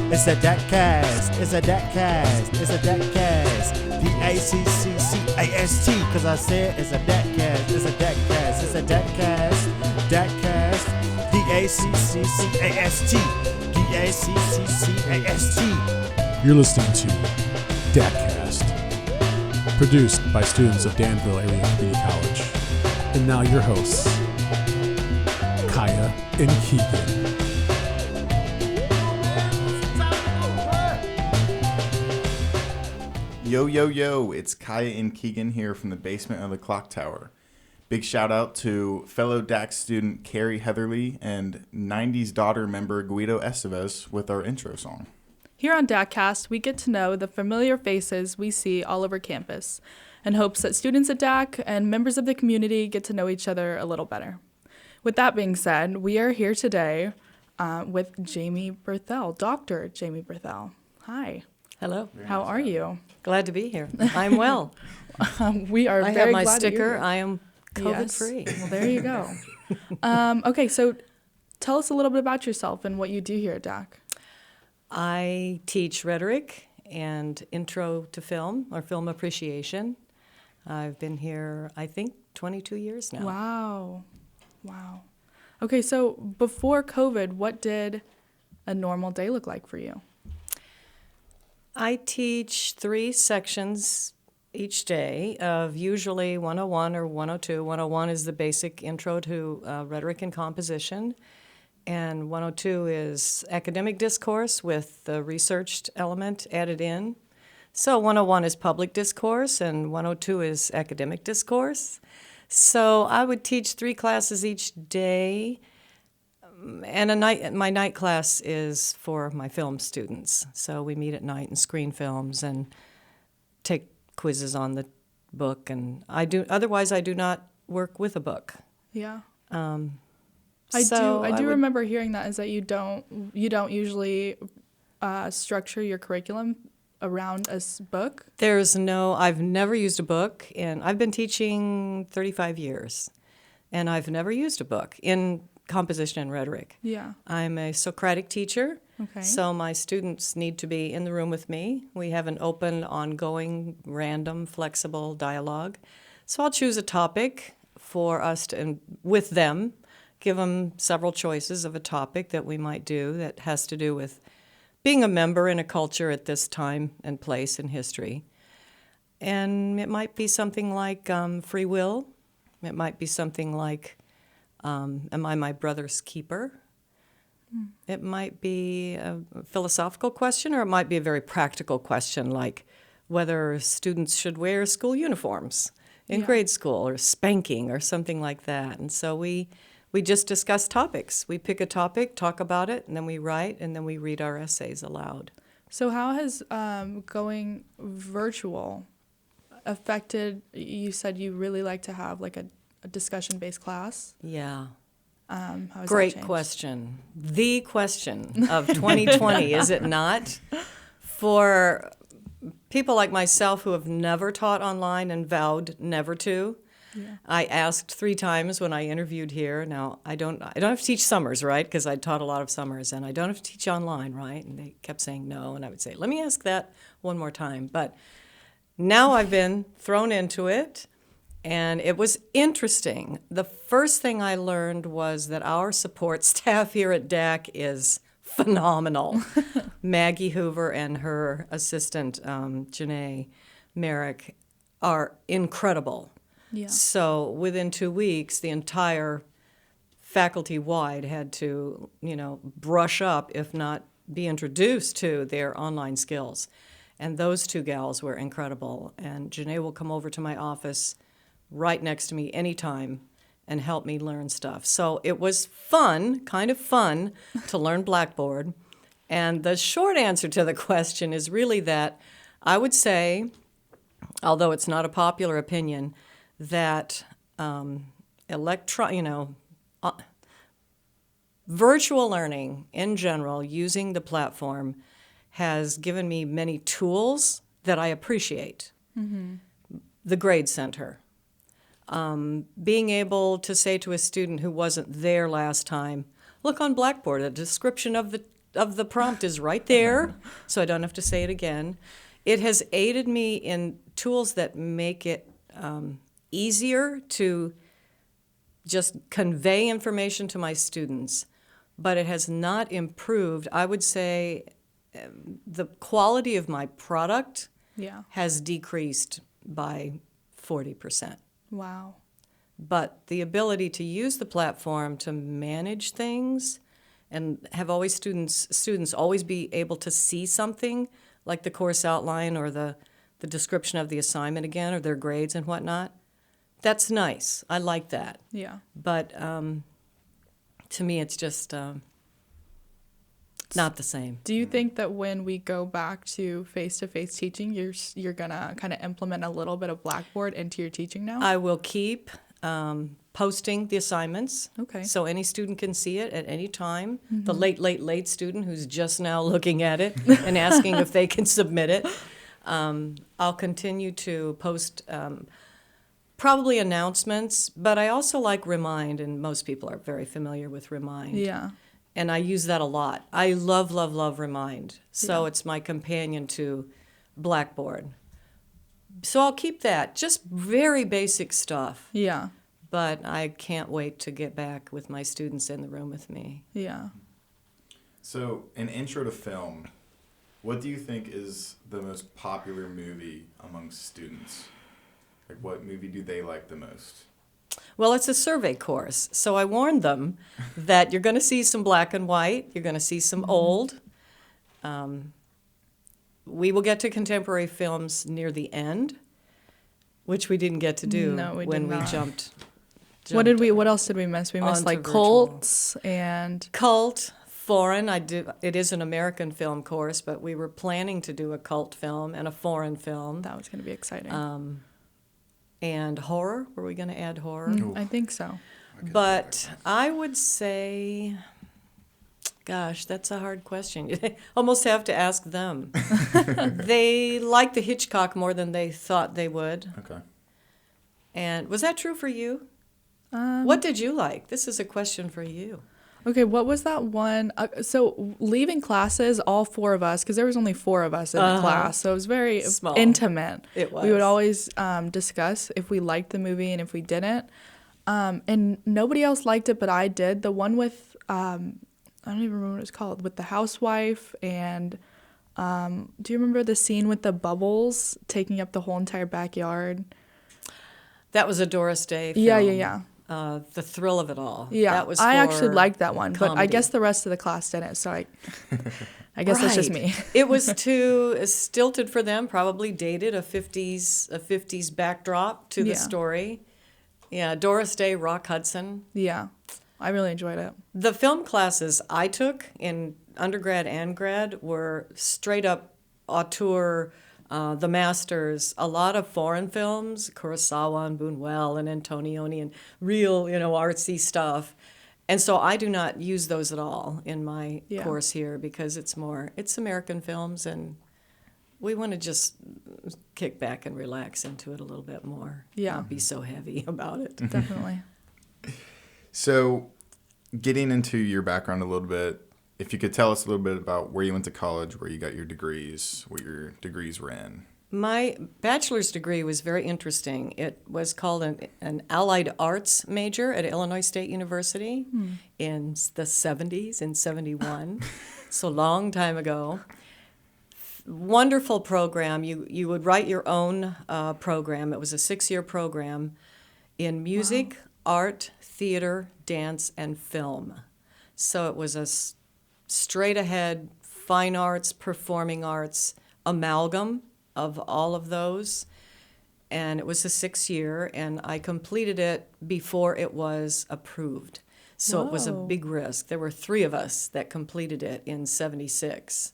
It's a DACCCAST. It's a DACCCAST. It's a DACCCAST. DACCCAST. Cause I said it's a DACCCAST. It's a DACCCAST. It's a DACCCAST. DACCCAST. DACCCAST. DACCCAST. You're listening to DACCAST, produced by students of Danville Area Community College. And now your hosts, Kaya and Keegan. Yo, it's Kaya and Keegan here from the basement of the clock tower. Big shout out to fellow DAC student Carrie Heatherly and 90s daughter member Guido Estevez with our intro song. Here on DACCAST, we get to know the familiar faces we see all over campus in hopes that students at DAC and members of the community get to know each other a little better. With that being said, we are here today with Jamie Berthel, Dr. Jamie Berthel. Hi. Hello. How are you? Glad to be here. I'm well. We are I very have my glad that you're sticker. here. I am COVID-free. Yes. Well, there you go. Okay, so tell us a little bit about yourself and what you do here at DAC. I teach rhetoric and intro to film, or film appreciation. I've been here, I think, 22 years now. Wow. Okay, so before COVID, what did a normal day look like for you? I teach 3 sections each day of usually 101 or 102. 101 is the basic intro to rhetoric and composition, and 102 is academic discourse with the researched element added in. So 101 is public discourse, and 102 is academic discourse. So I would teach 3 classes each day, and my night class is for my film students. So we meet at night and screen films and take quizzes on the book. And otherwise I do not work with a book. Yeah. I I do remember hearing that is that you don't usually structure your curriculum around a book. I've never used a book, and I've been teaching 35 years, and I've never used a book in composition and rhetoric. Yeah. I'm a Socratic teacher, Okay. so my students need to be in the room with me. We have an open, ongoing, random, flexible dialogue. So I'll choose a topic for us to, and with them, give them several choices of a topic that we might do that has to do with being a member in a culture at this time and place in history. And it might be something like free will. It might be something like, am I my brother's keeper? It might be a philosophical question, or it might be a very practical question like whether students should wear school uniforms in grade school, or spanking, or something like that. And so we just discuss topics. We pick a topic, talk about it, and then we write, and then we read our essays aloud. So how has going virtual affected, you said you really like to have like a discussion-based class? Yeah. How has Great that changed? question. The question of 2020, is it not? For people like myself who have never taught online and vowed never to, I asked 3 times when I interviewed here. Now, I don't have to teach summers, right? Because I taught a lot of summers, and I don't have to teach online, right? And they kept saying no, and I would say, let me ask that one more time. But now I've been thrown into it, and it was interesting. The first thing I learned was that our support staff here at DAC is phenomenal. Maggie Hoover and her assistant, Janae Merrick, are incredible. Yeah. So within 2 weeks, the entire faculty-wide had to, brush up, if not be introduced to their online skills. And those 2 gals were incredible. And Janae will come over to my office right next to me anytime and help me learn stuff. So it was kind of fun to learn Blackboard. And the short answer to the question is really that I would say, although it's not a popular opinion, that virtual learning in general, using the platform, has given me many tools that I appreciate. Mm-hmm. The grade center. Being able to say to a student who wasn't there last time, look on Blackboard, a description of of the prompt is right there, so I don't have to say it again. It has aided me in tools that make it easier to just convey information to my students, but it has not improved. I would say the quality of my product Yeah. has decreased by 40%. Wow. But the ability to use the platform to manage things and have always students always be able to see something like the course outline or the description of the assignment again or their grades and whatnot, that's nice. I like that. Yeah. But to me, it's just not the same. Do you think that when we go back to face-to-face teaching, you're gonna kind of implement a little bit of Blackboard into your teaching now? I will keep posting the assignments. Okay. So any student can see it at any time. The late student who's just now looking at it and asking if they can submit it. I'll continue to post probably announcements, but I also like Remind, and most people are very familiar with Remind. Yeah. And I use that a lot. I love, love, love Remind. So Yeah. it's my companion to Blackboard. So I'll keep that. Just very basic stuff. Yeah. But I can't wait to get back with my students in the room with me. Yeah. So, an intro to film. What do you think is the most popular movie among students? Like, what movie do they like the most? Well, it's a survey course, so I warned them that you're going to see some black and white, you're going to see some old. We will get to contemporary films near the end, which we didn't get to do No, we did when we not. jumped. What else did we miss? We missed onto like virtual. cults and Cult, foreign. It is an American film course, but we were planning to do a cult film and a foreign film. that was going to be exciting. And horror. Were we going to add horror? I think so. But I would say, gosh, that's a hard question. You almost have to ask them. They like the Hitchcock more than they thought they would. Okay. And was that true for you? What did you like? This is a question for you. Okay, what was that one? So leaving classes, all four of us, because there was only four of us in the class, so it was very Small. intimate. It was. We would always discuss if we liked the movie and if we didn't. And nobody else liked it, but I did. The one with, I don't even remember what it's called, with the housewife and, do you remember the scene with the bubbles taking up the whole entire backyard? That was a Doris Day film. Yeah. The thrill of it all. Yeah, That was I for actually liked that one, but I comedy. guess the rest of the class didn't, so I guess that's just Right. me. It was too stilted for them, probably dated a 50s backdrop to the Yeah. story. Yeah, Doris Day, Rock Hudson. Yeah, I really enjoyed it. The film classes I took in undergrad and grad were straight up auteur, the masters, a lot of foreign films, Kurosawa and Buñuel and Antonioni and real, artsy stuff. And so I do not use those at all in my Yeah. course here because it's American films and we want to just kick back and relax into it a little bit more. Yeah. Not be so heavy about it. Definitely. So, getting into your background a little bit, if you could tell us a little bit about where you went to college, where you got your degrees, what your degrees were in. My bachelor's degree was very interesting. It was called an Allied Arts major at Illinois State University in the 70s, in 71, so long time ago. Wonderful program. You would write your own program. It was a 6-year program in music, art, theater, dance, and film. So it was a straight ahead fine arts, performing arts amalgam of all of those. And it was a 6-year, and I completed it before it was approved. So it was a Whoa. big risk. There were 3 of us that completed it in 76,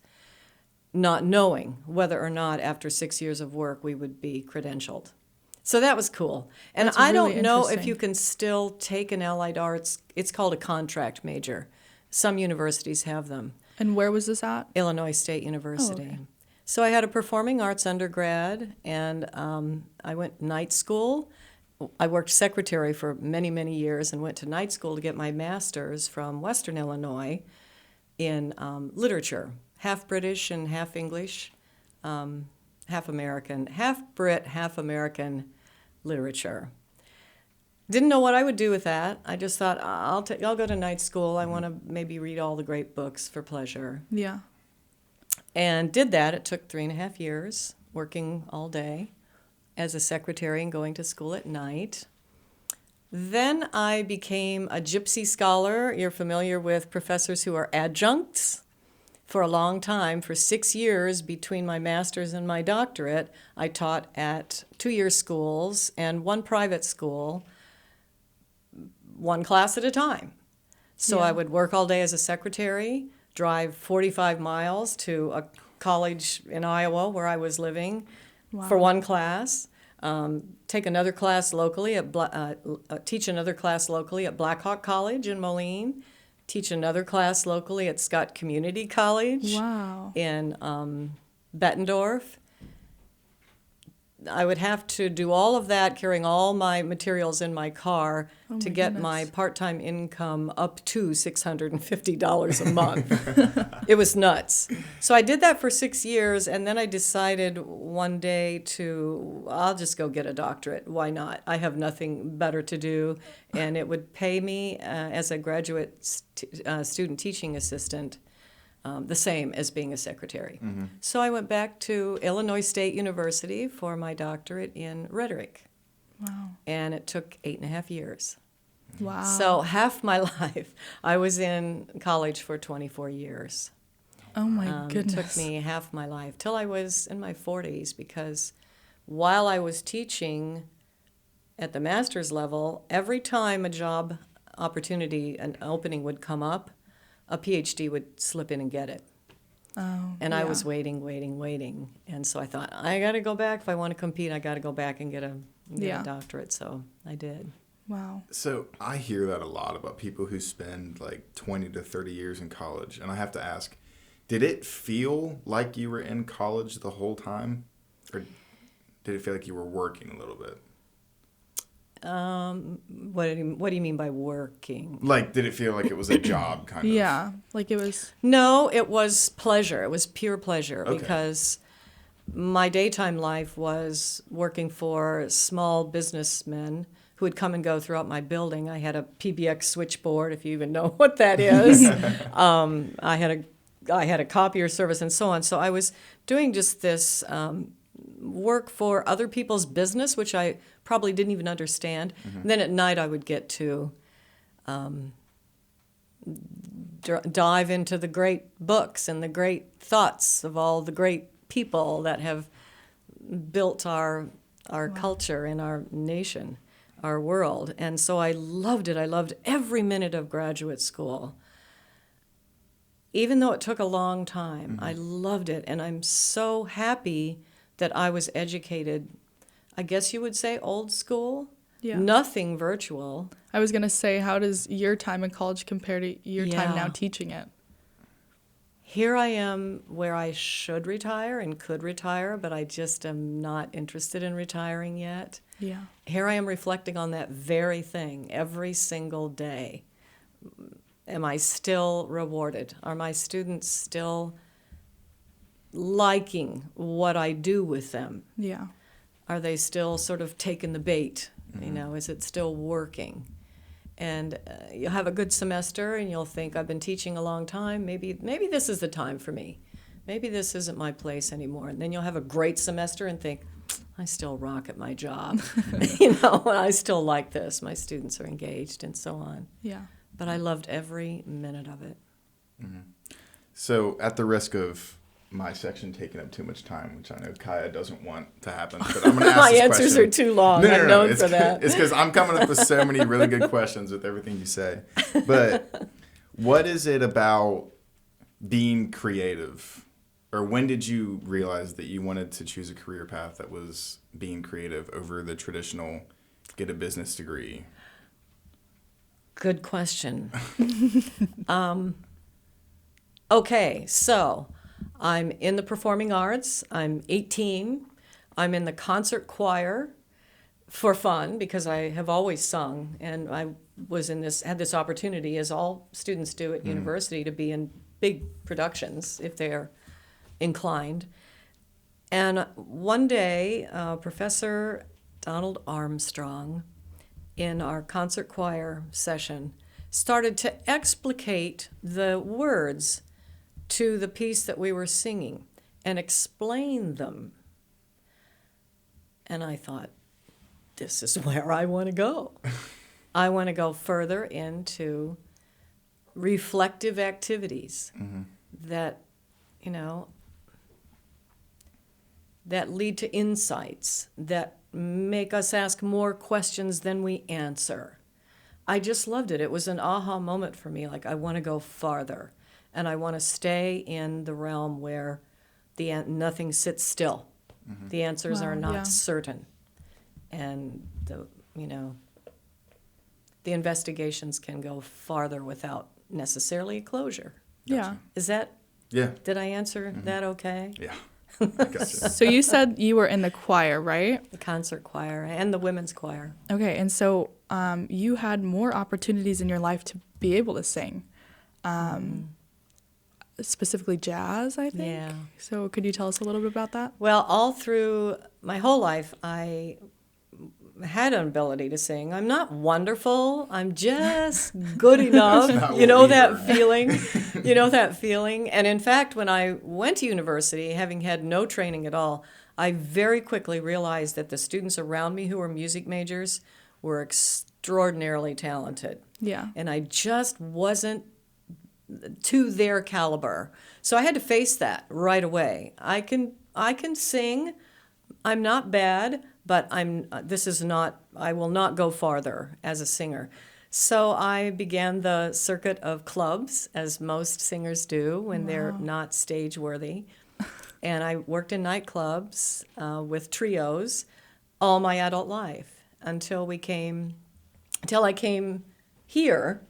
not knowing whether or not after 6 years of work we would be credentialed. So that was cool. And That's I really don't know if interesting. you can still take an allied arts, it's called a contract major. Some universities have them. And where was this at? Illinois State University. okay. So I had a performing arts undergrad, and I went night school. I worked secretary for many, many years and went to night school to get my master's from Western Illinois. in literature, half British and half English, half American, half Brit, half American literature. Didn't know what I would do with that. I just thought, I'll go to night school. I want to maybe read all the great books for pleasure. Yeah. And did that. It took 3.5 years, working all day as a secretary and going to school at night. Then I became a gypsy scholar. You're familiar with professors who are adjuncts. For a long time, for 6 years between my master's and my doctorate, I taught at 2-year schools and one private school, one class at a time. So Yeah. I would work all day as a secretary, drive 45 miles to a college in Iowa where I was living for one class, take another class locally teach another class locally at Blackhawk College in Moline, teach another class locally at Scott Community College Wow. in Bettendorf. I would have to do all of that, carrying all my materials in my car to my get goodness. my part-time income up to $650 a month. It was nuts. So I did that for 6 years, and then I decided one day I'll just go get a doctorate. Why not? I have nothing better to do, and it would pay me as a graduate student teaching assistant the same as being a secretary. Mm-hmm. So I went back to Illinois State University for my doctorate in rhetoric, Wow. and it took 8.5 years. Wow. So half my life, I was in college for 24 years. Oh my It goodness. took me half my life till I was in my 40s, because while I was teaching at the master's level, every time a job opportunity, an opening would come up, a PhD would slip in and get it. Oh. And I yeah. was waiting. And so I thought, I got to go back. If I want to compete, I got to go back and get a doctorate. So I did. Wow. So I hear that a lot about people who spend like 20 to 30 years in college. And I have to ask, did it feel like you were in college the whole time? Or did it feel like you were working a little bit? What do you mean by working? Like, did it feel like it was a job kind of? Yeah. Like it was. No, it was pleasure. It was pure pleasure, Okay. because my daytime life was working for small businessmen who would come and go throughout my building. I had a PBX switchboard, if you even know what that is. I had a copier service and so on. So I was doing just this work for other people's business, which I probably didn't even understand. And then at night I would get to dive into the great books and the great thoughts of all the great people that have built our culture and our nation, our world. And so I loved it. I loved every minute of graduate school. Even though it took a long time, I loved it. And I'm so happy that I was educated, I guess you would say old school. Yeah. Nothing virtual. I was gonna say, how does your time in college compare to your time now teaching it? Here I am where I should retire and could retire, but I just am not interested in retiring yet. Yeah. Here I am reflecting on that very thing every single day. Am I still rewarded? Are my students still liking what I do with them? Yeah. Are they still sort of taking the bait? You know, is it still working? And you'll have a good semester and you'll think, I've been teaching a long time. Maybe this is the time for me. Maybe this isn't my place anymore. And then you'll have a great semester and think, I still rock at my job. You know, I still like this. My students are engaged and so on. Yeah. But I loved every minute of it. So at the risk of my section taking up too much time, which I know Kaya doesn't want to happen, but I'm going to ask My this answers question. are too long. I'm known for that. It's because I'm coming up with so many really good questions with everything you say. But what is it about being creative? Or when did you realize that you wanted to choose a career path that was being creative over the traditional get a business degree? Good question. Okay, so I'm in the performing arts. I'm 18. I'm in the concert choir for fun because I have always sung, and I was had this opportunity, as all students do at university, to be in big productions if they're inclined. And one day, Professor Donald Armstrong, in our concert choir session, started to explicate the words to the piece that we were singing and explain them. And I thought, this is where I want to go. I want to go further into reflective activities that, you know, that lead to insights, that make us ask more questions than we answer. I just loved it. It was an aha moment for me. Like, I want to go farther, and I want to stay in the realm where nothing sits still. The answers are not certain, and the investigations can go farther without necessarily a closure. Yeah. Is that? Yeah. Did I answer that okay? Yeah. I gotcha. So you said you were in the choir, right? The concert choir and the women's choir. Okay, and so you had more opportunities in your life to be able to sing, specifically jazz, I think. Yeah. So could you tell us a little bit about that? Well, all through my whole life, I had an ability to sing. I'm not wonderful. I'm just good enough. not You know what we that heard. feeling? You know that feeling? And in fact, when I went to university, having had no training at all, I very quickly realized that the students around me who were music majors were extraordinarily talented. Yeah. And I just wasn't to their caliber. So I had to face that right away. I can sing. I'm not bad, but I will not go farther as a singer. So I began the circuit of clubs, as most singers do when they're not stage worthy. And I worked in nightclubs with trios all my adult life until I came here,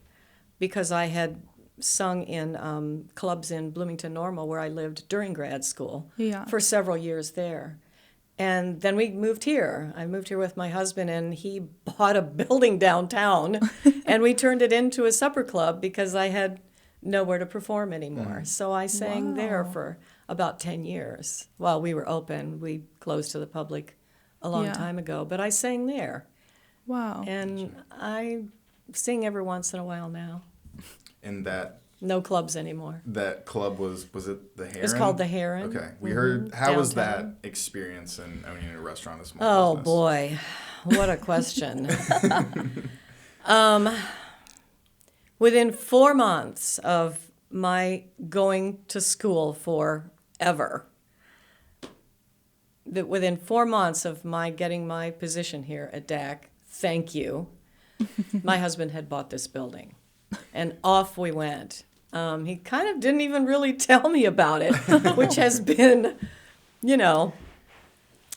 because I had sung in clubs in Bloomington Normal, where I lived during grad school, for several years there. And then we moved here. I moved here with my husband, and he bought a building downtown, and we turned it into a supper club because I had nowhere to perform anymore. So I sang there for about 10 years while we were open. We closed to the public a long time ago, but I sang there. Wow. And I sing every once in a while now. And No clubs anymore. that club was it the Heron? It's called the Heron. Okay. We heard, how was that Downtown. experience in owning a restaurant, a small Oh, business? boy. What a question. Within 4 months of my going to school forever, within 4 months of my getting my position here at DAC, thank you, my husband had bought this building. And off we went. He kind of didn't even really tell me about it, which has been,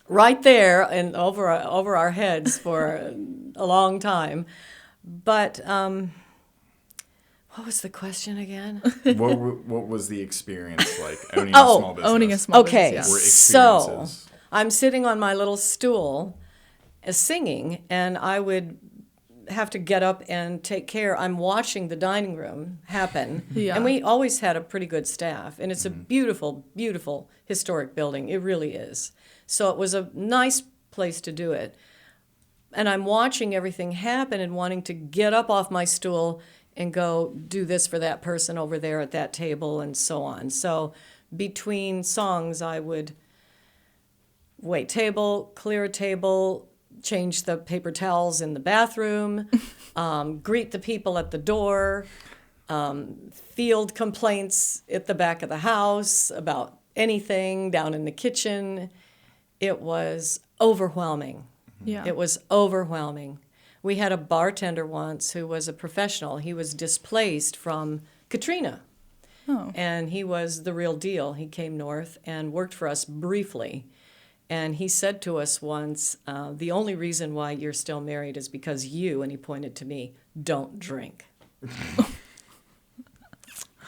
right there and over our heads for a long time. But what was the question again? What was the experience like owning a small business? Owning a small Okay, business. Were so experiences? I'm sitting on my little stool singing, and I would have to get up and take care. I'm watching the dining room happen. Yeah. And we always had a pretty good staff. And it's a beautiful, beautiful historic building. It really is. So it was a nice place to do it. And I'm watching everything happen and wanting to get up off my stool and go do this for that person over there at that table and so on. So between songs, I would wait table, clear a table, change the paper towels in the bathroom, greet the people at the door, field complaints at the back of the house about anything down in the kitchen. It was overwhelming. Yeah. It was overwhelming. We had a bartender once who was a professional. He was displaced from Katrina. Oh. And he was the real deal. He came north and worked for us briefly. And he said to us once, the only reason why you're still married is because you, and he pointed to me, don't drink.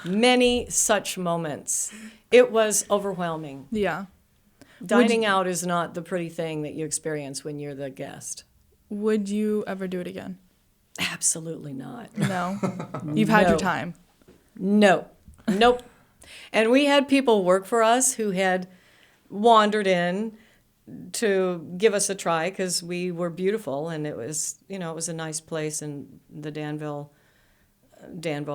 Many such moments. It was overwhelming. Yeah. Dining out is not the pretty thing that you experience when you're the guest. Would you ever do it again? Absolutely not. No. You've had your No. time. No. Nope. And we had people work for us who had wandered in to give us a try because we were beautiful, and it was, it was a nice place, and the Danville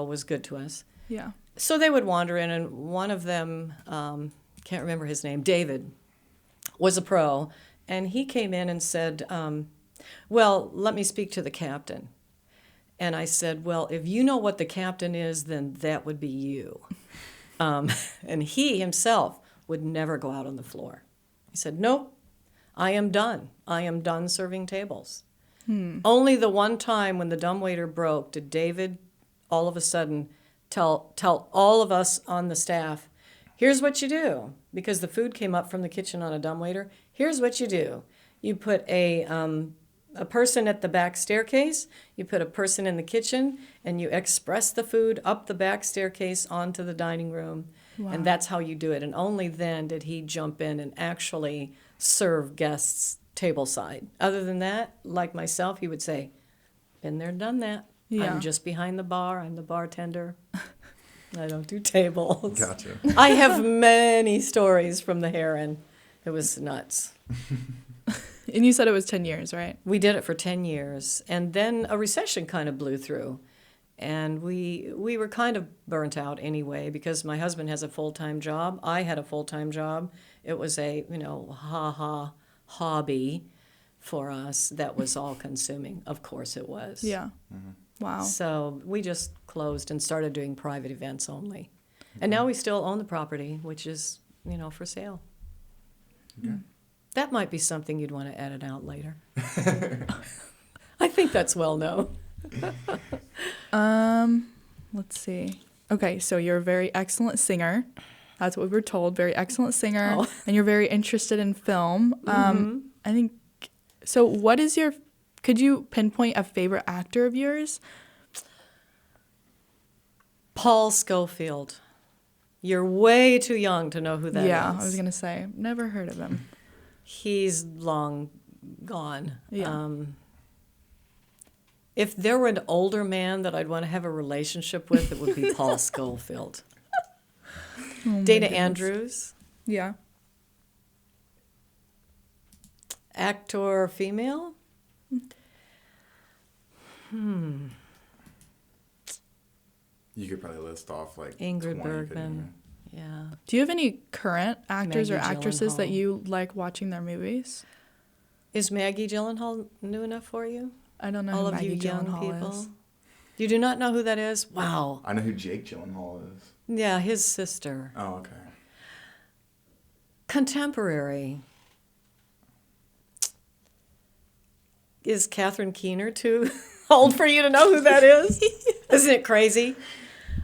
was good to us. Yeah. So they would wander in, and one of them, can't remember his name, David, was a pro, and he came in and said, well, let me speak to the captain. And I said, well, if you know what the captain is, then that would be you. And he himself would never go out on the floor. He said, nope, I am done. I am done serving tables. Only the one time when the dumbwaiter broke did David all of a sudden tell all of us on the staff, here's what you do. Because the food came up from the kitchen on a dumbwaiter. Here's what you do. You put a person at the back staircase, you put a person in the kitchen, and you express the food up the back staircase onto the dining room. Wow. And that's how you do it. And only then did he jump in and actually serve guests tableside. Other than that, like myself, he would say, been there, done that. Yeah. I'm just behind the bar. I'm the bartender. I don't do tables. Gotcha. I have many stories from the Heron. It was nuts. And you said it was 10 years, right? We did it for 10 years, and then a recession kind of blew through. And we were kind of burnt out anyway because my husband has a full-time job. I had a full-time job. It was a, hobby for us that was all-consuming. Of course it was. Yeah. Wow. So we just closed and started doing private events only. And now we still own the property, which is, for sale. Okay. That might be something you'd want to edit out later. I think that's well known. Let's see. Okay, so you're a very excellent singer. That's what we were told. Very excellent singer, and you're very interested in film. I think. So, what is your? Could you pinpoint a favorite actor of yours? Paul Schofield. You're way too young to know who that is. Yeah, I was gonna say. Never heard of him. He's long gone. Yeah. If there were an older man that I'd want to have a relationship with, it would be Paul Schofield. Dana Andrews, Yeah. actor, female. You could probably list off like Ingrid 20, Bergman. couldn't Yeah. Do you have any current actors or Maggie actresses that Gyllenhaal. you like watching their movies? Is Maggie Gyllenhaal new enough for you? I don't know All who of Maggie you young Gyllenhaal people. is. You do not know who that is? Wow. you? I know who Jake Gyllenhaal is. Yeah, his sister. Oh, okay. Contemporary. Is Catherine Keener too old for you to know who that is? Isn't it crazy?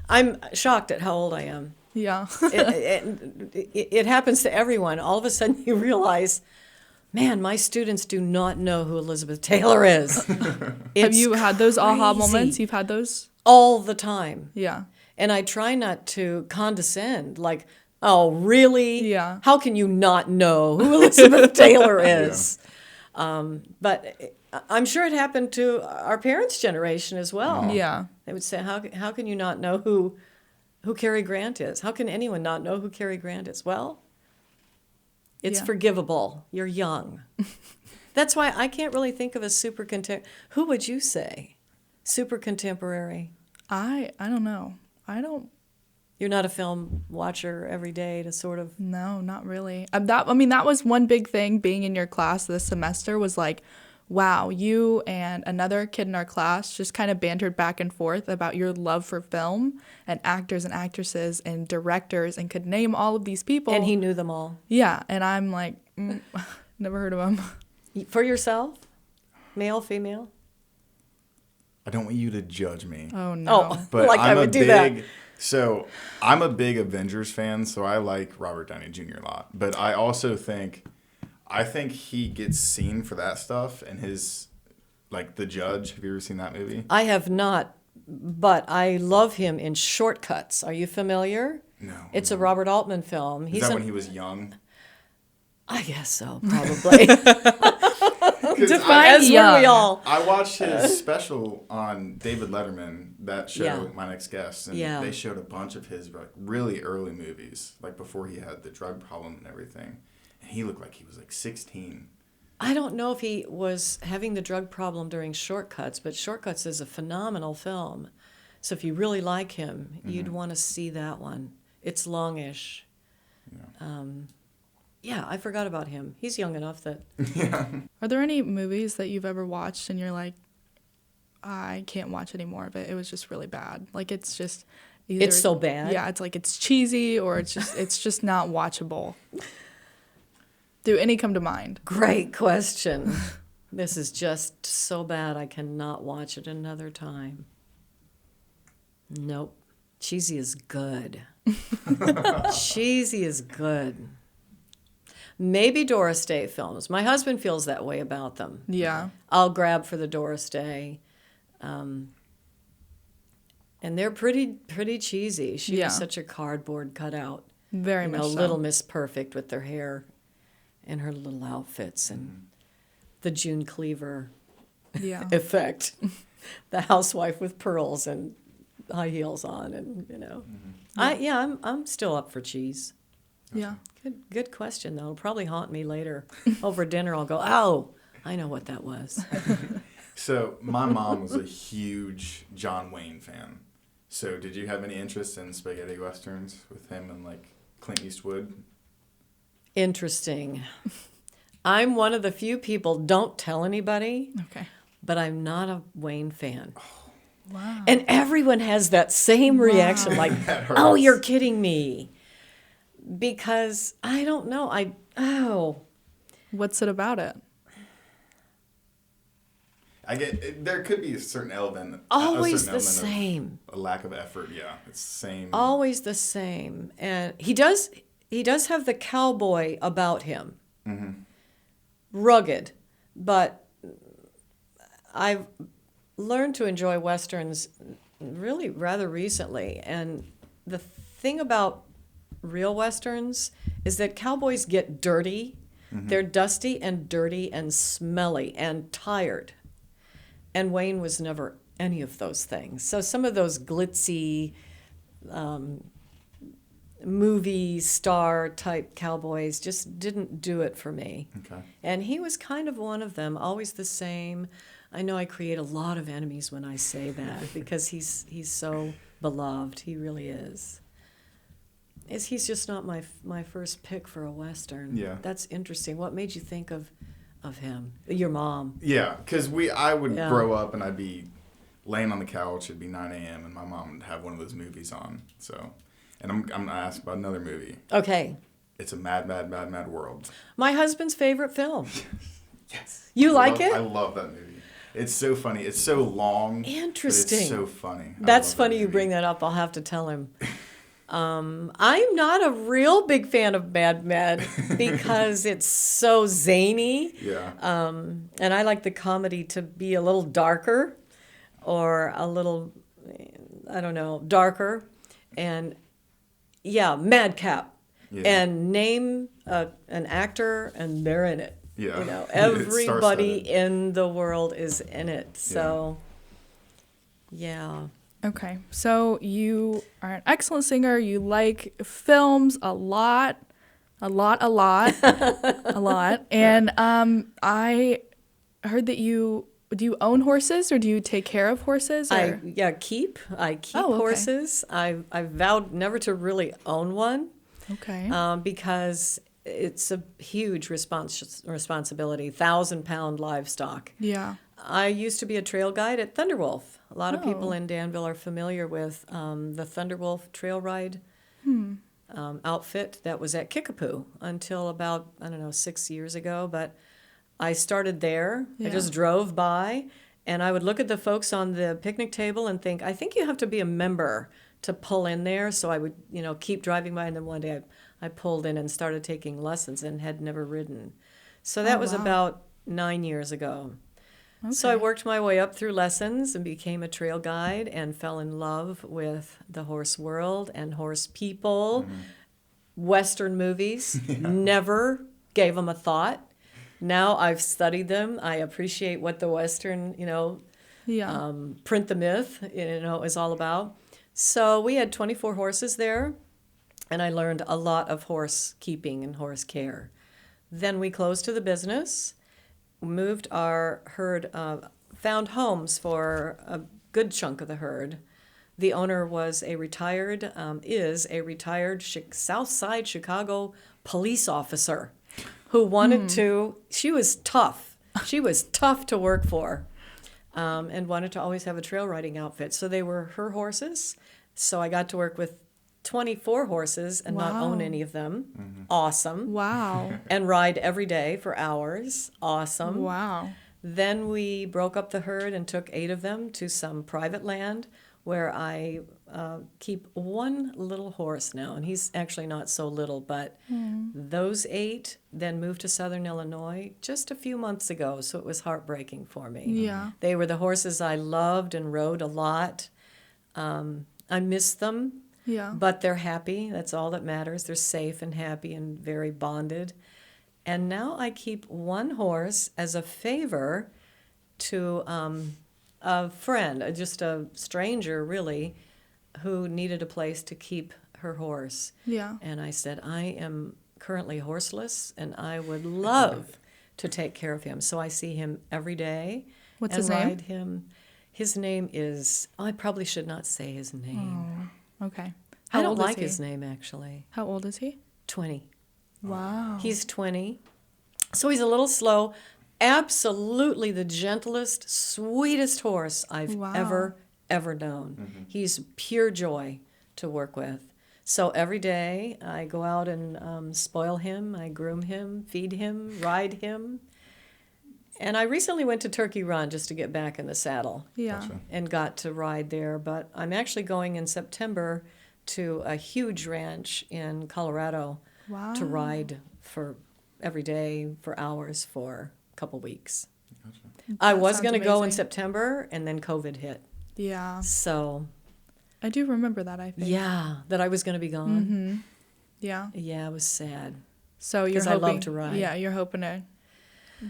I'm shocked at how old I am. Yeah. It happens to everyone. All of a sudden you realize, man, my students do not know who Elizabeth Taylor is. Have you had those aha crazy. moments? You've had those? All the time. Yeah. And I try not to condescend, like, oh, really? Yeah. How can you not know who Elizabeth Taylor is? But I'm sure it happened to our parents' generation as well. Yeah. They would say, how can you not know who Cary Grant is? How can anyone not know who Cary Grant is? Well, it's Yeah. forgivable. You're young. That's why I can't really think of a super contemporary. Who would you say? Super contemporary. I don't know. I don't. You're not a film watcher every day to sort of. No, not really. That was one big thing being in your class this semester was like, wow, you and another kid in our class just kind of bantered back and forth about your love for film and actors and actresses and directors and could name all of these people. And he knew them all. Yeah, and I'm like, never heard of him. For yourself? Male, female? I don't want you to judge me. Oh, no. Oh, But like I'm I would a do big, that. So I'm a big Avengers fan, so I like Robert Downey Jr. a lot. But I also think he gets seen for that stuff and his, like, The Judge. Have you ever seen that movie? I have not, but I love him in Shortcuts. Are you familiar? No. It's a Robert Altman film. Is that when he was young? I guess so, probably. Define As were we young. all. I watched his special on David Letterman, that show, Yeah. My Next Guest, and Yeah. they showed a bunch of his like really early movies, like before he had the drug problem and everything. And he looked like he was like 16. I don't know if he was having the drug problem during Shortcuts, but Shortcuts is a phenomenal film. So if you really like him, you'd want to see that one. It's longish. Yeah, I forgot about him. He's young enough that... Are there any movies that you've ever watched and you're like, I can't watch any more of it? It was just really bad. Like it's just either, It's so bad? Yeah, it's like it's cheesy or it's just not watchable. Do any come to mind? Great question. This is just so bad I cannot watch it another time. Nope. Cheesy is good. Cheesy is good. Maybe Doris Day films. My husband feels that way about them. Yeah. I'll grab for the Doris Day. And they're pretty cheesy. She Yeah. was such a cardboard cutout. Very much so. Little Miss Perfect with their hair and her little outfits and the June Cleaver Yeah. effect. The housewife with pearls and high heels on, and I'm still up for cheese. Yeah. Good question though. It'll probably haunt me later. Over dinner I'll go, oh, I know what that was. So my mom was a huge John Wayne fan. So did you have any interest in spaghetti westerns with him and like Clint Eastwood? Interesting. I'm one of the few people, don't tell anybody, Okay. but I'm not a Wayne fan. Wow. And everyone has that same reaction, like, oh, you're kidding me. Because I don't know. What's it about it? I get there could be a certain element. Always a the certain element same. of a lack of effort. Yeah, it's the same. Always the same. And he does have the cowboy about him. Rugged. But I've learned to enjoy Westerns really rather recently. And the thing about real Westerns is that cowboys get dirty. They're dusty and dirty and smelly and tired. And Wayne was never any of those things. So some of those glitzy movie star type cowboys just didn't do it for me. Okay. And he was kind of one of them, always the same. I know I create a lot of enemies when I say that because he's so beloved. He really is. He's just not my first pick for a Western. Yeah. That's interesting. What made you think of him? Your mom. Yeah, because I would Yeah. grow up and I'd be laying on the couch. It'd be 9 a.m. and my mom would have one of those movies on. So, and I'm gonna ask about another movie. Okay. It's a mad, mad, mad, mad world. My husband's favorite film. Yes. You like it? I love that movie. It's so funny. It's so long. Interesting. But it's so funny. That's funny you bring that up. I'll have to tell him. I'm not a real big fan of Mad Men because it's so zany. Yeah. And I like the comedy to be a little darker or a little, I don't know, darker. And yeah, madcap. Yeah. And name an actor and they're in it. Yeah. You know, It's everybody star-studded. in the world is in it. So, yeah. Okay, so you are an excellent singer. You like films a lot. And I heard that do you own horses or do you take care of horses? Or? I keep Oh, okay. horses. I've vowed never to really own one Okay. because it's a huge responsibility, 1,000-pound livestock. Yeah. I used to be a trail guide at Thunderwolf. A lot of people Oh. in Danville are familiar with the Thunderwolf trail ride outfit that was at Kickapoo until about, 6 years ago. But I started there. I Yeah. just drove by, and I would look at the folks on the picnic table and think, I think you have to be a member to pull in there. So I would, keep driving by, and then one day I pulled in and started taking lessons and had never ridden. So that was wow. about 9 years ago. So I worked my way up through lessons and became a trail guide and fell in love with the horse world and horse people, Western movies. Never gave them a thought. Now I've studied them. I appreciate what the Western, Yeah. print the myth, is all about. So we had 24 horses there, and I learned a lot of horse keeping and horse care. Then we closed to the business, moved our herd, found homes for a good chunk of the herd. The owner is a retired South Side Chicago police officer who wanted to, she was tough. She was tough to work for, and wanted to always have a trail riding outfit. So they were her horses. So I got to work with 24 horses and not own Wow. any of them. Awesome. Wow. And ride every day for hours. Awesome. Wow. Then we broke up the herd and took 8 of them to some private land where I keep one little horse now. And he's actually not so little, but those 8 then moved to Southern Illinois just a few months ago. So it was heartbreaking for me. Yeah. They were the horses I loved and rode a lot. I miss them. Yeah. But they're happy. That's all that matters. They're safe and happy and very bonded. And now I keep one horse as a favor to a friend, just a stranger really, who needed a place to keep her horse. Yeah. And I said, I am currently horseless, and I would love to take care of him. So I see him every day. What's and his name? ride him. His name is, I probably should not say his name. Okay. I don't old is like he? his name, actually. How old is he? 20. Wow. He's 20. So he's a little slow. Absolutely the gentlest, sweetest horse I've Wow. ever known. He's pure joy to work with. So every day I go out and spoil him, I groom him, feed him, ride him. And I recently went to Turkey Run just to get back in the saddle. Yeah. Gotcha. And got to ride there. But I'm actually going in September to a huge ranch in Colorado Wow. to ride for every day for hours for a couple weeks. I That was sounds going to go in amazing. September, and then COVID hit. Yeah. So, I do remember that, I think. yeah, that I was going to be gone. Mm-hmm. Yeah. Yeah, it was sad. So you're 'Cause I hoping love to ride. Yeah, you're hoping to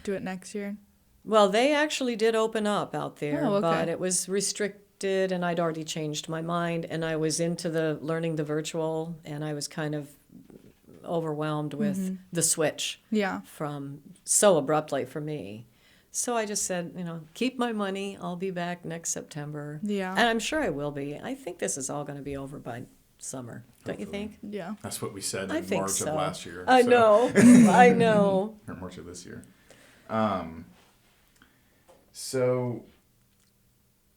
do it next year. Well, they actually did open up out there, Oh, okay. but it was restricted, and I'd already changed my mind, and I was into learning the virtual, and I was kind of overwhelmed with the switch Yeah. from so abruptly for me. So I just said, keep my money. I'll be back next September. Yeah. And I'm sure I will be. I think this is all going to be over by summer. Don't you Hopefully. think? Yeah. That's what we said I in think March so. of last year. I so- know. I know. Or March of this year. So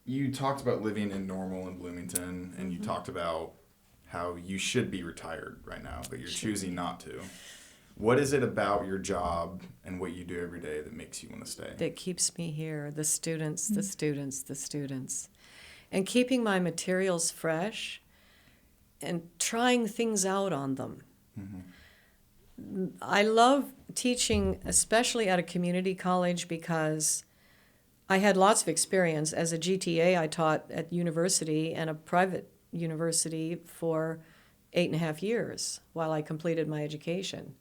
you talked about living in Normal in Bloomington, and you talked about how you should be retired right now, but you're choosing not to. What is it about your job and what you do every day that makes you want to stay? That keeps me here. The students, the students, the students. And keeping my materials fresh and trying things out on them. I love teaching, especially at a community college, because I had lots of experience. As a GTA, I taught at university and a private university for 8.5 years while I completed my education.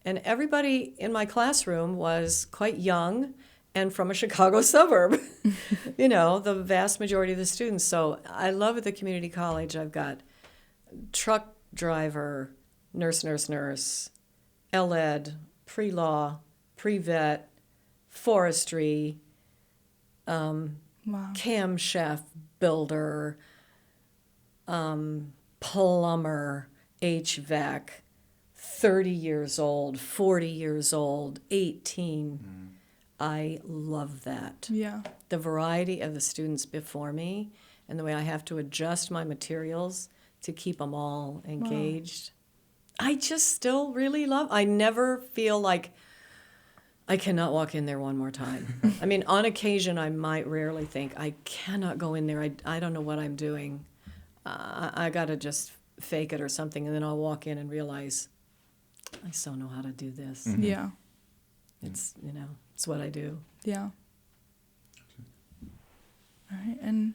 And everybody in my classroom was quite young and from a Chicago suburb, the vast majority of the students. So I love at the community college, I've got truck driver, nurse, L-Ed, pre-law, pre-vet, forestry, Wow. cam chef, builder, plumber, HVAC, 30 years old, 40 years old, 18. I love that. Yeah. The variety of the students before me and the way I have to adjust my materials to keep them all engaged. I just still really love. I never feel like I cannot walk in there one more time. I mean, on occasion, I might rarely think, I cannot go in there. I don't know what I'm doing. I got to just fake it or something, and then I'll walk in and realize, I so know how to do this. Yeah. It's, it's what I do. Yeah. All right. And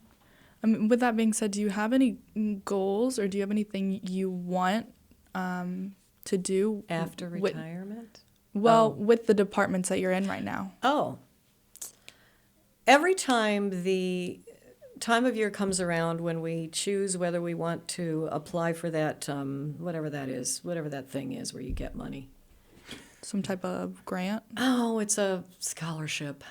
with that being said, do you have any goals, or do you have anything you want to do After with- retirement? Well, with the departments that you're in right now. Oh. Every time the time of year comes around when we choose whether we want to apply for that, whatever that thing is where you get money. Some type of grant. Oh, it's a scholarship.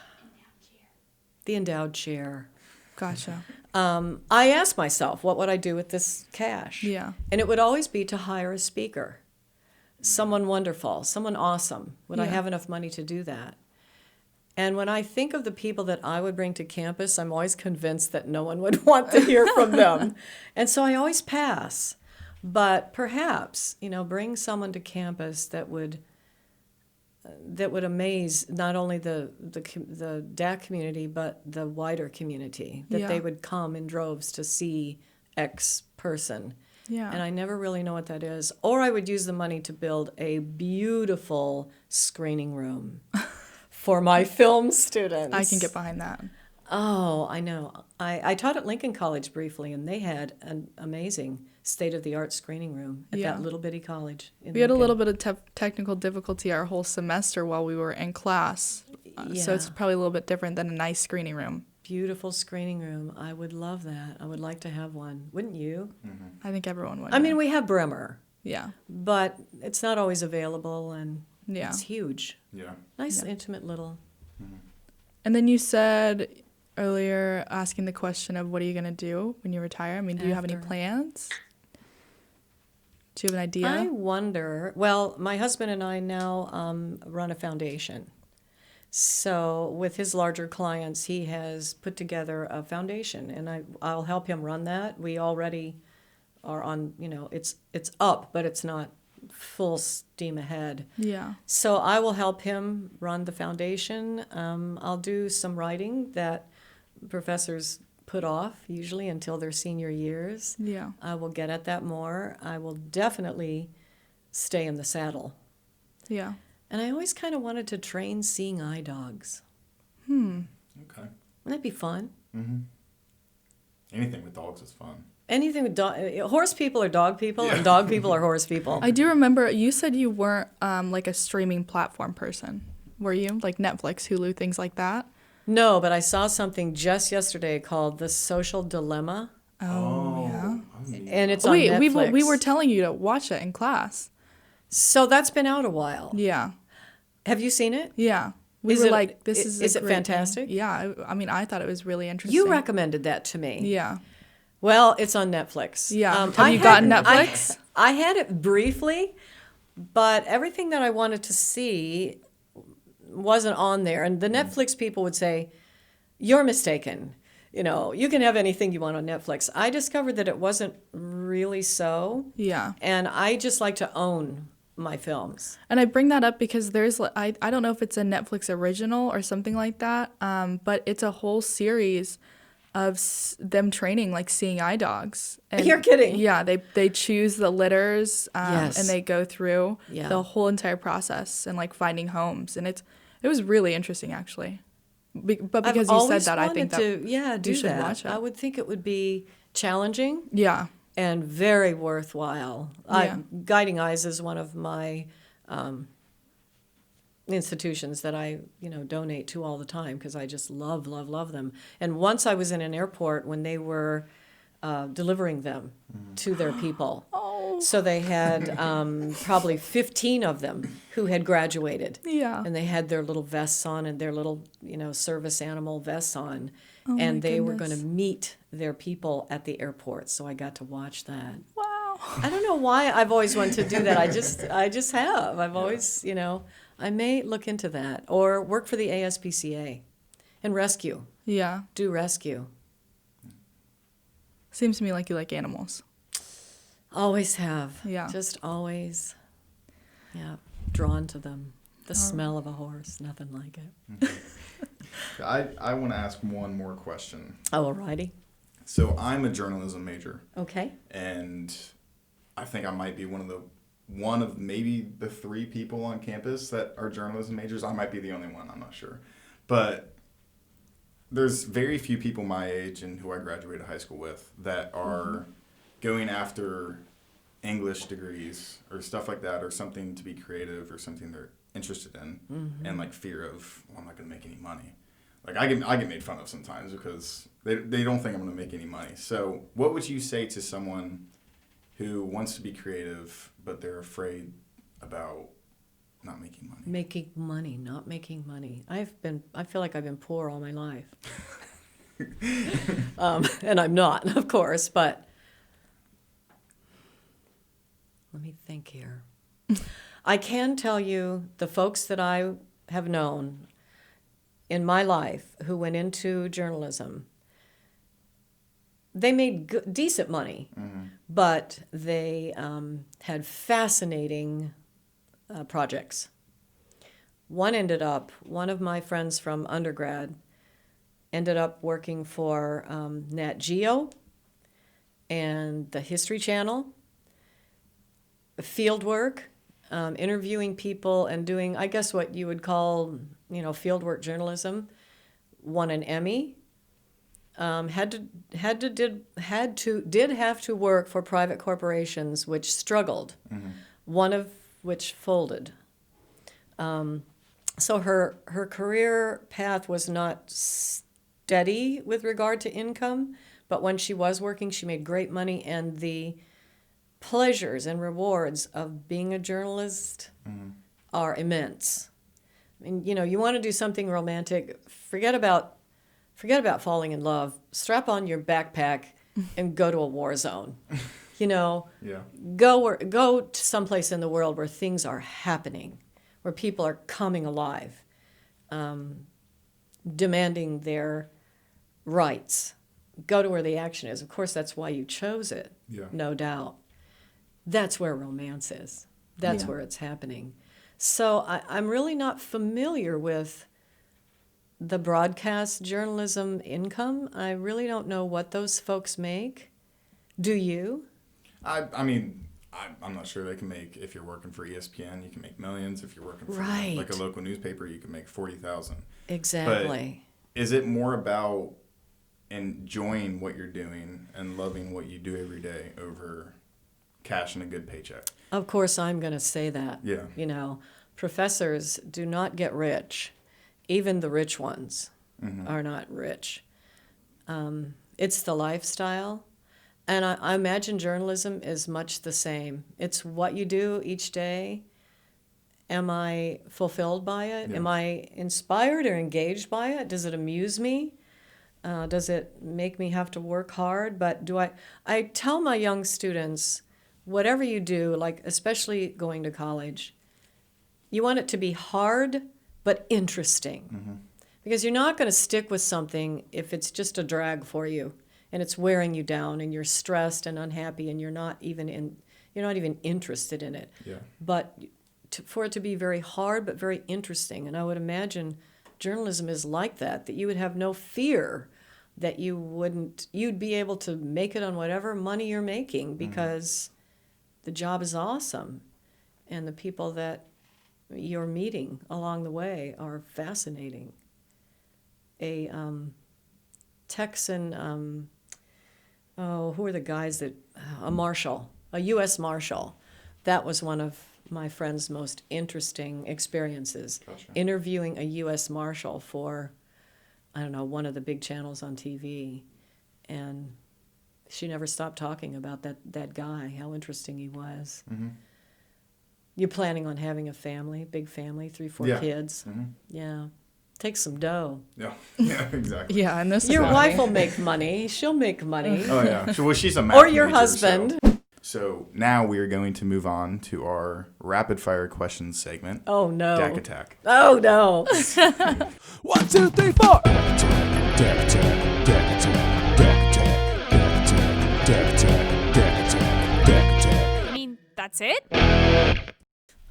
The endowed chair. Gotcha. I asked myself, what would I do with this cash? Yeah. And it would always be to hire a speaker. Someone wonderful, someone awesome. Would I Yeah. have enough money to do that? And when I think of the people that I would bring to campus, I'm always convinced that no one would want to hear from them. And so I always pass. But perhaps, bring someone to campus that would amaze not only the DAC community, but the wider community, that they Yeah. would come in droves to see X person. Yeah. And I never really know what that is. Or I would use the money to build a beautiful screening room for my film students. I can get behind that. Oh, I know. I taught at Lincoln College briefly, and they had an amazing state-of-the-art screening room at Yeah. that little bitty college. We had a little bit of technical difficulty our whole semester while we were in class. So it's Yeah. probably a little bit different than a nice screening room. Beautiful screening room. I would love that. I would like to have one. Wouldn't you? I think everyone would. I mean, we have Bremer, yeah. but it's not always available, and Yeah. it's huge. Yeah. Nice, Yeah. intimate little. And then you said earlier, asking the question of what are you going to do when you retire? I mean, do you have any After. plans? Do you have an idea? I wonder. Well, my husband and I now run a foundation. So with his larger clients, he has put together a foundation, and I'll help him run that. We already are on. It's up, but it's not full steam ahead. Yeah. So I will help him run the foundation. I'll do some writing that professors put off, usually until their senior years. Yeah. I will get at that more. I will definitely stay in the saddle. Yeah. And I always kind of wanted to train seeing eye dogs. Okay. Wouldn't that be fun? Anything with dogs is fun. Anything with horse people are dog people, and dog people are horse people. I do remember you said you weren't like a streaming platform person. Were you? Like Netflix, Hulu, things like that? No, but I saw something just yesterday called The Social Dilemma, Yeah. and it's on Wait, Netflix. we were telling you to watch it in class. So that's been out a while. Yeah. Have you seen it? Yeah. We Is were it- like, this is is a it great fantastic? thing. Yeah. I mean, I thought it was really interesting. You recommended that to me. Yeah. Well, it's on Netflix. Yeah. Have I you gotten had- Netflix? I had it briefly, but everything that I wanted to see wasn't on there. And the Netflix people would say, "You're mistaken. You can have anything you want on Netflix." I discovered that it wasn't really so. Yeah. And I just like to own my films. And I bring that up because I don't know if it's a Netflix original or something like that, but it's a whole series of them training like seeing eye dogs. And You're kidding. Yeah, they choose the litters Yes. and they go through Yeah. the whole entire process and like finding homes, and it was really interesting actually. But I've because you said always that, I think that wanted to do you should that. watch it. I would think it would be challenging yeah. and very worthwhile. Yeah. Guiding Eyes is one of my institutions that I donate to all the time because I just love them. And once I was in an airport when they were delivering them to their people. So they had probably 15 of them who had graduated. Yeah. And they had their little vests on and their little, service animal vests on. Oh my and they were going goodness. to meet their people at the airport. So I got to watch that. Wow. I don't know why I've always wanted to do that. I just have. I've always, I may look into that or work for the ASPCA and rescue. Yeah. Do rescue. Seems to me like you like animals. Always have. Yeah. Just always. Yeah. Drawn to them. The smell of a horse. Nothing like it. I want to ask one more question. Oh, alrighty. So I'm a journalism major, Okay. and I think I might be one of maybe the 3 people on campus that are journalism majors. I might be the only one. I'm not sure, but there's very few people my age and who I graduated high school with that are going after English degrees or stuff like that, or something to be creative or something they're interested in, and like fear of, well, I'm not going to make any money. Like I get made fun of sometimes because they don't think I'm going to make any money. So what would you say to someone who wants to be creative but they're afraid about not making money? Making money, not making money. I feel like I've been poor all my life. And I'm not, of course, but let me think here. I can tell you the folks that I have known in my life who went into journalism, they made decent money, but they had fascinating projects. One of my friends from undergrad ended up working for Nat Geo and the History Channel, field work, interviewing people and doing, I guess, what you would call, field work journalism. Won an Emmy. Did have to work for private corporations which struggled, one of which folded. So her career path was not steady with regard to income, but when she was working, she made great money, and the pleasures and rewards of being a journalist are immense. I mean, you want to do something romantic, forget about falling in love. Strap on your backpack and go to a war zone. Yeah. Go to someplace in the world where things are happening, where people are coming alive, demanding their rights. Go to where the action is. Of course, that's why you chose it, no doubt. That's where romance is. That's where it's happening. So I'm really not familiar with the broadcast journalism income. I really don't know what those folks make. Do you? I mean, I'm not sure they can make, if you're working for ESPN, you can make millions. If you're working for like a local newspaper, you can make 40,000. Exactly. But is it more about enjoying what you're doing and loving what you do every day over cash and a good paycheck? Of course, I'm going to say that. Yeah. Professors do not get rich. Even the rich ones are not rich. It's the lifestyle. And I imagine journalism is much the same. It's what you do each day. Am I fulfilled by it? Yeah. Am I inspired or engaged by it? Does it amuse me? Does it make me have to work hard? But I tell my young students, whatever you do, like especially going to college, you want it to be hard but interesting. Because you're not going to stick with something if it's just a drag for you and it's wearing you down and you're stressed and unhappy and you're not even interested in it. Yeah. But for it to be very hard but very interesting, and I would imagine journalism is like that you would have no fear that you'd be able to make it on whatever money you're making because the job is awesome and the people that you're meeting along the way are fascinating. A Texan, who are the guys that, a U.S. Marshal. That was one of my friend's most interesting experiences. Gotcha. Interviewing a U.S. Marshal for, one of the big channels on TV. And she never stopped talking about that guy, how interesting he was. You're planning on having a family, big family, 3-4 kids. Yeah. Take some dough. Yeah, exactly. Yeah, and this your wife will make money. She'll make money. Oh yeah. Well, she's a math or your major, husband. So now we are going to move on to our rapid fire questions segment. Oh no. DAC Attack. Oh no. 1, 2, 3, 4. DAC Attack. DAC Attack. DAC Attack. DAC Attack. DAC Attack. DAC Attack. DAC Attack. I mean, that's it?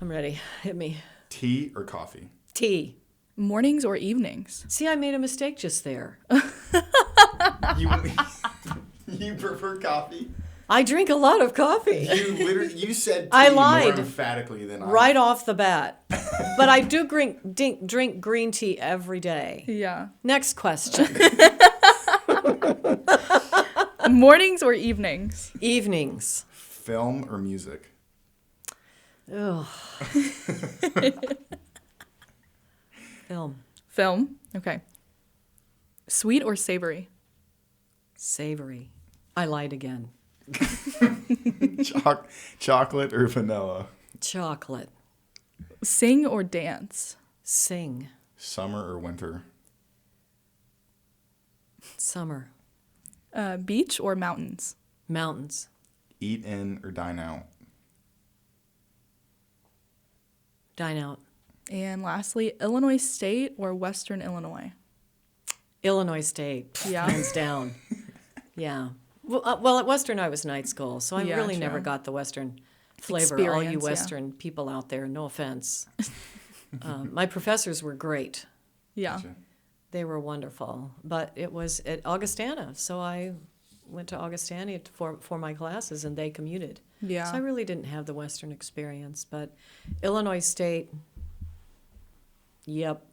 I'm ready. Hit me. Tea or coffee? Tea. Mornings or evenings? See, I made a mistake just there. You prefer coffee? I drink a lot of coffee. You said tea I lied. more emphatically than I. Right off the bat. But I do drink green tea every day. Yeah. Next question. Mornings or evenings? Evenings. Film or music? Ugh. Film. Film. Okay. Sweet or savory? Savory. I lied again. Chocolate or vanilla? Chocolate. Sing or dance? Sing. Summer or winter? Summer. Beach or mountains? Mountains. Eat in or dine out? Dine out. And lastly, Illinois State or Western Illinois? Illinois State. Yeah. Hands down. Yeah. Well, at Western I was night school, so I Yeah, really true. never got the Western flavor. All you Experience, yeah. Western people out there, no offense. My professors were great. Yeah. Gotcha. They were wonderful. But it was at Augustana, so I went to Augustana for my classes, and they commuted. Yeah. So I really didn't have the Western experience. But Illinois State, yep.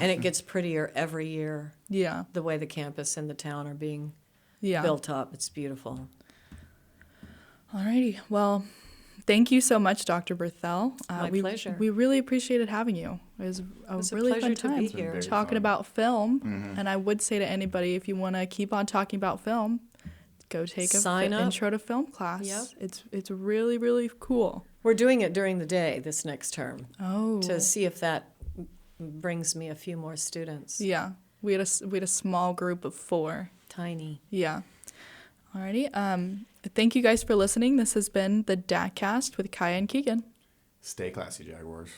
And it gets prettier every year, Yeah. the way the campus and the town are being Yeah. built up. It's beautiful. Alrighty. Well, thank you so much, Dr. Berthel. My pleasure. We really appreciated having you. It was a a really pleasure fun to time be It's been here. very talking fun. about film. And I would say to anybody, if you want to keep on talking about film, go take a Sign up. intro to film class. Yep. It's really, really cool. We're doing it during the day this next term Oh. to see if that brings me a few more students. Yeah. We had a small group of 4. Tiny. Yeah. Alrighty. Thank you guys for listening. This has been the DACCAST with Kaya and Keegan. Stay classy, Jaguars.